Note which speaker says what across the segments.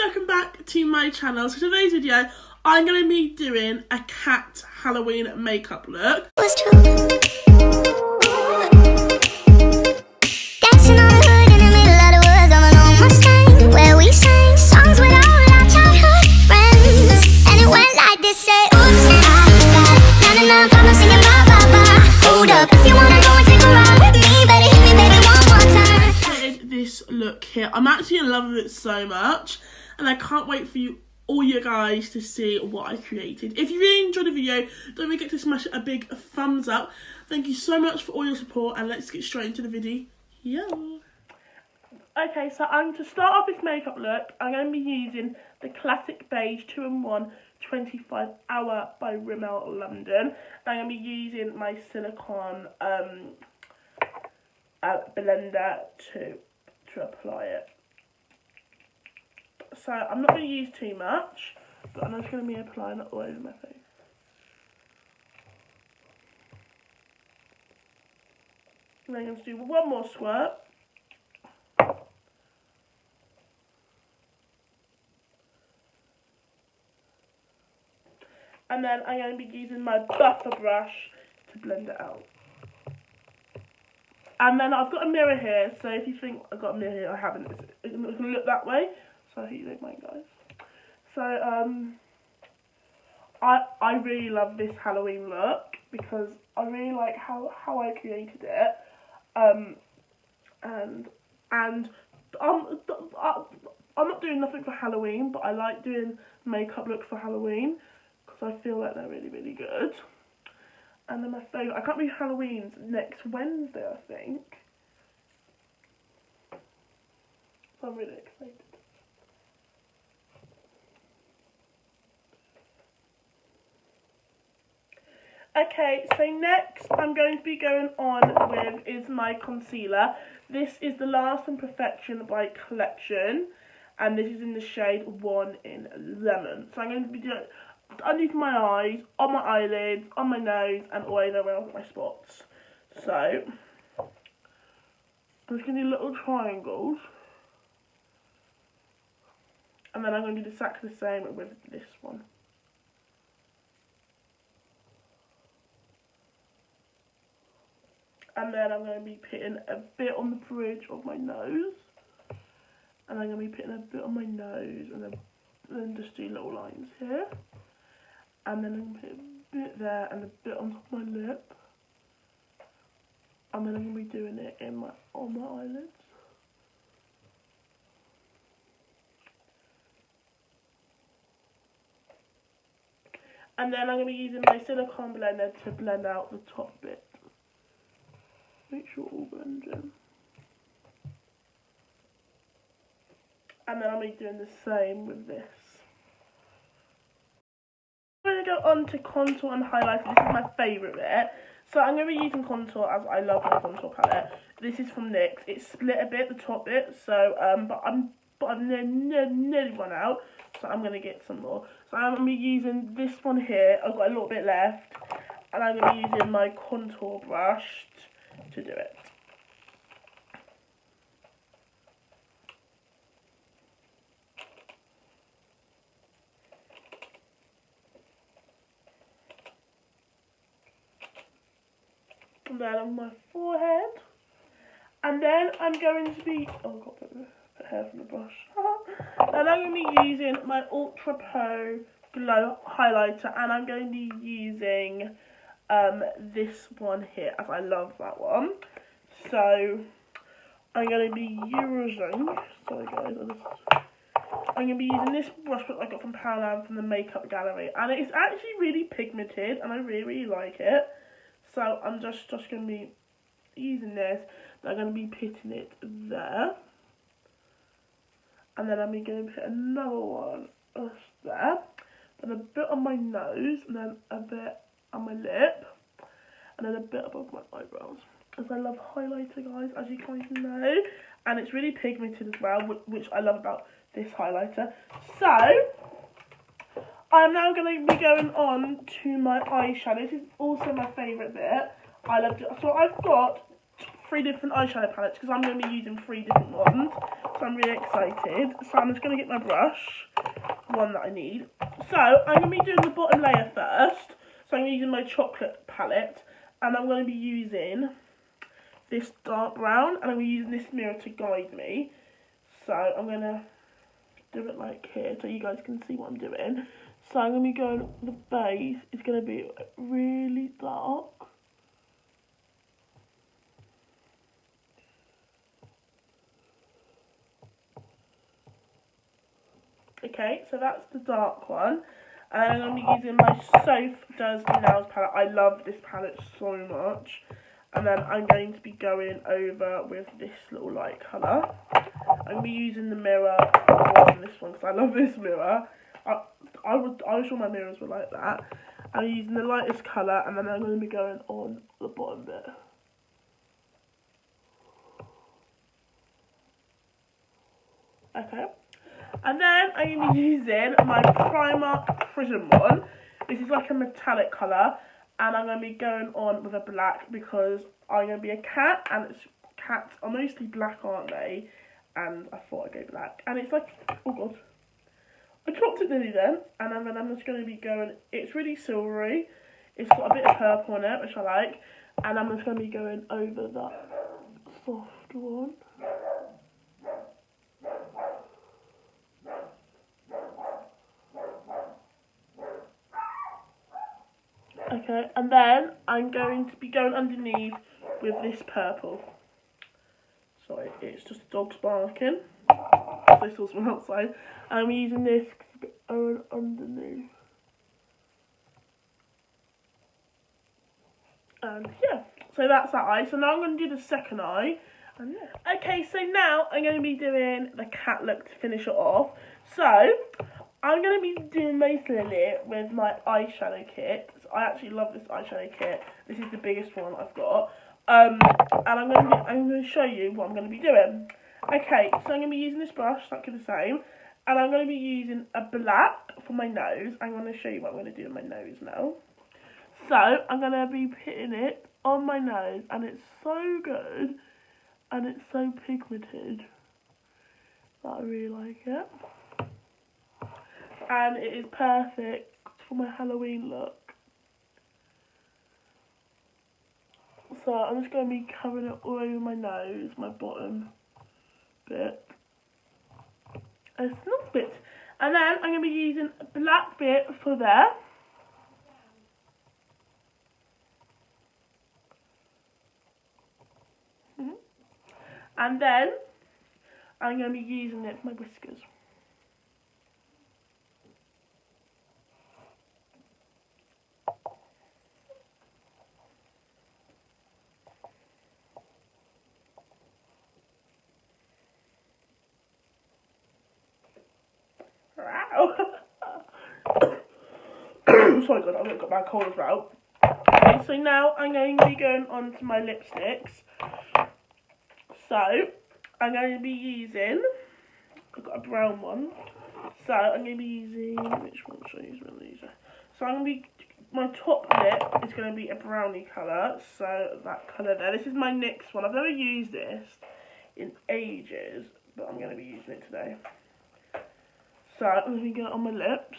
Speaker 1: welcome back to my channel. So today's video, I'm going to be doing a cat Halloween makeup look.
Speaker 2: Dancing on the hood in the middle of the woods of an old Mustang, where we sang songs with all our childhood friends. And it went like this, say, oops, I got it, na-na-na, I'm singing ba ba ba. Hold up, if you wanna go and take a ride with me, better hit me, baby, one more time.
Speaker 1: This look here, I'm actually in love with it so much, and I can't wait for all you guys to see what I created. If you really enjoyed the video, don't forget to smash a big thumbs up. Thank you so much for all your support, and let's get straight into the video. Okay, so to start off this makeup look, I'm going to be using the classic beige 2-in-1 25 Hour by Rimmel London. I'm going to be using my silicone blender to apply it. So I'm not going to use too much, but I'm just going to be applying it all over my face. And then I'm going to do one more squirt. And then I'm going to be using my butter brush to blend it out. And then I've got a mirror here, so if you think I've got a mirror here, I haven't. It's going to look that way, so I hope you don't mind, guys. So, I really love this Halloween look, because I really like how I created it. And I'm not doing nothing for Halloween, but I like doing makeup looks for Halloween, because I feel like they're really, really good. And then my favourite, I can't believe Halloween's next Wednesday, I think. So I'm really excited. Okay, so next I'm going to be going on with is my concealer. This is the Last and Perfection by Collection. And this is in the shade 1 in Lemon. So I'm going to be doing underneath my eyes, on my eyelids, on my nose, and all around my spots. So, I'm just going to do little triangles. And then I'm going to do exactly the same with this one. And then I'm going to be putting a bit on the bridge of my nose. And I'm going to be putting a bit on my nose, and then just do little lines here. And then I'm going to put a bit there and a bit on top of my lip. And then I'm going to be doing it on my eyelids. And then I'm going to be using my silicone blender to blend out the top bit. Make sure it all blends in. And then I'm going to be doing the same with this. I'm going to go on to contour and highlighter. This is my favourite bit. So I'm going to be using contour, as I love my contour palette. This is from NYX. It's split a bit, the top bit. So, but I've nearly run out. So I'm going to get some more. So I'm going to be using this one here. I've got a little bit left. And I'm going to be using my contour brush to do it. And then on my forehead, and then I'm going to be, oh, I've got to put hair from the brush. Then I'm going to be using my Ultra Pro Glow highlighter, and I'm going to be using this one here, as I love that one. So I'm going to be using, sorry guys, I'm going to be using this brush that I got from Powerland from the Makeup Gallery, and it's actually really pigmented, and I really, really like it. So I'm just going to be using this, and I'm going to be putting it there. And then I'm going to put another one there. Then a bit on my nose, and then a bit on my lip. And then a bit above my eyebrows. As I love highlighter, guys, as you guys know. And it's really pigmented as well, which I love about this highlighter. So I'm now going to be going on to my eyeshadow. This is also my favourite bit. I love it. So I've got 3 different eyeshadow palettes because I'm going to be using 3 different ones. So I'm really excited. So I'm just going to get my brush, one that I need. So I'm going to be doing the bottom layer first. So I'm using my chocolate palette, and I'm going to be using this dark brown, and I'm going to be using this mirror to guide me. So I'm going to do it like here so you guys can see what I'm doing. So I'm going to be going, the base is going to be really dark. Okay, so that's the dark one. And I'm going to be using my Soph Does Nails palette. I love this palette so much. And then I'm going to be going over with this little light colour. I'm going to be using the mirror on this one because I love this mirror. I was sure my mirrors were like that. I'm using the lightest colour, and then I'm going to be going on the bottom bit. Okay. And then I'm going to be using my Primark Prism one. This is like a metallic colour. And I'm going to be going on with a black because I'm going to be a cat. And cats are mostly black, aren't they? And I thought I'd go black. And it's like, oh god. I dropped it nearly then. And then I'm just going to be going, it's really silvery. It's got a bit of purple on it, which I like. And I'm just going to be going over that soft one. Okay, and then I'm going to be going underneath with this purple. Sorry, it's just dogs barking. They saw someone outside. I'm using this underneath. And yeah, so that's that eye. So now I'm going to do the second eye. And yeah. Okay, so now I'm going to be doing the cat look to finish it off. So I'm going to be doing mostly with my eyeshadow kit. So I actually love this eyeshadow kit. This is the biggest one I've got. And I'm going to show you what I'm going to be doing. Okay, so I'm going to be using this brush, exactly the same. And I'm going to be using a black for my nose. I'm going to show you what I'm going to do with my nose now. So I'm going to be putting it on my nose, and it's so good. And it's so pigmented that I really like it. And it is perfect for my Halloween look. So I'm just going to be covering it all over my nose, my bottom bit. A small bit. And then I'm going to be using a black bit for there. And then I'm going to be using it for my whiskers. Sorry guys, I've got my cold as well. Okay, so now I'm going to be going on to my lipsticks. So I'm going to be using, I've got a brown one. So I'm going to be using, which one should I use? So I'm going to be, my top lip is going to be a brownie colour. So that colour there. This is my NYX one. I've never used this in ages, but I'm going to be using it today. So I'm going to get it on my lips.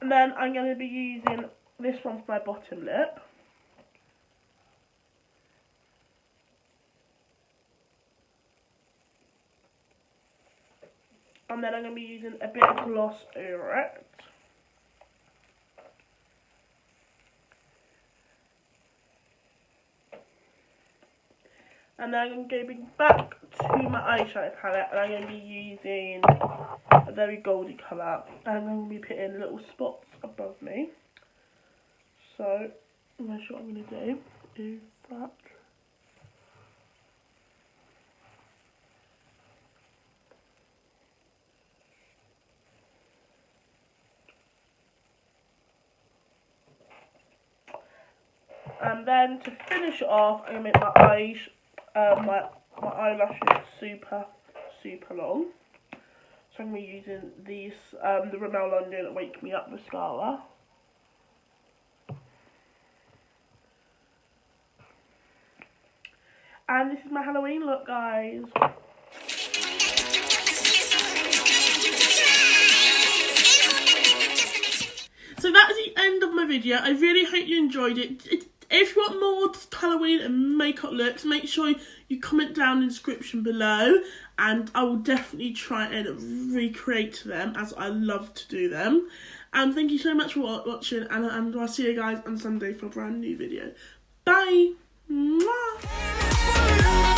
Speaker 1: And then I'm going to be using this one for my bottom lip. And then I'm going to be using a bit of gloss over it. And then I'm going to go back to my eyeshadow palette, and I'm going to be using a very goldy colour. And I'm going to be putting little spots above me. So, I'm going to show what I'm going to do is that. And then to finish it off, I'm going to make my eyes, my eyelashes super long. So I'm going to be using these, the Rimmel London Wake Me Up mascara. And this is my Halloween look, guys. So that's the end of my video. I really hope you enjoyed it. If you want more Halloween and makeup looks, make sure you comment down in the description below, and I will definitely try and recreate them, as I love to do them. And thank you so much for watching, and I'll see you guys on Sunday for a brand new video. Bye! Mwah.